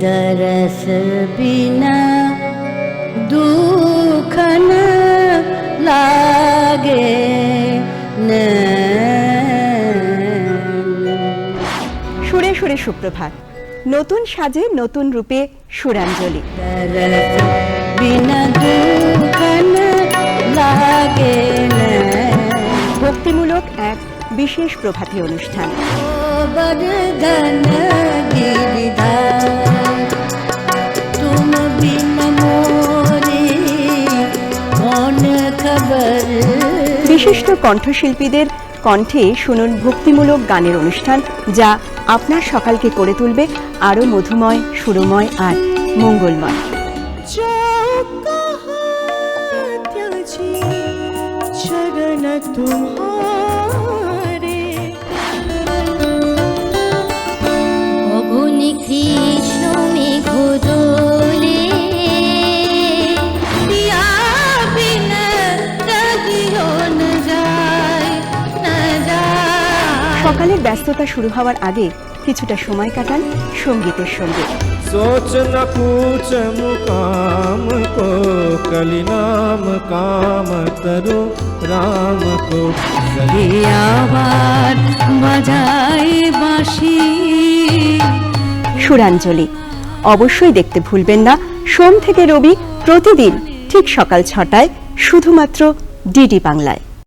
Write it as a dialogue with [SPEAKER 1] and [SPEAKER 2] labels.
[SPEAKER 1] दरस बिना दुख न लागे
[SPEAKER 2] সুরে সুরে সুপ্রভাত, নতুন সাজে নতুন রূপে সুরাঞ্জলি।
[SPEAKER 1] दरस बिना दुख न लागे
[SPEAKER 2] ভক্তিমূলক এক বিশেষ প্রভাতী অনুষ্ঠান।
[SPEAKER 1] बरगन गिरिधर तुम बिन मोरी कौन खबर।
[SPEAKER 2] বিশিষ্ট কণ্ঠশিল্পীদের কণ্ঠে শুনুন ভক্তিমূলক গানের অনুষ্ঠান, যা আপনার সকালকে করে তুলবে আরো মধুময়, সুরময় আর মঙ্গলময়।
[SPEAKER 1] चरण तुम्हारे अगुनी कृष्ण में घोदोले पिया बिन रहियो न जाए न जाए।
[SPEAKER 2] সকালের ব্যস্ততা শুরু হওয়ার আগে কিছুটা সময় কাটান সঙ্গীতের সঙ্গে।
[SPEAKER 3] सोच न पूछ मुकाम को कली नाम काम तरु राम को।
[SPEAKER 1] आवाज बजाए बांशी।
[SPEAKER 2] সুরাঞ্জলি অবশ্যই দেখতে ভুলবেন না সোম থেকে রবি প্রতিদিন ঠিক সকাল ৬টায় শুধুমাত্র ডিডি বাংলায়।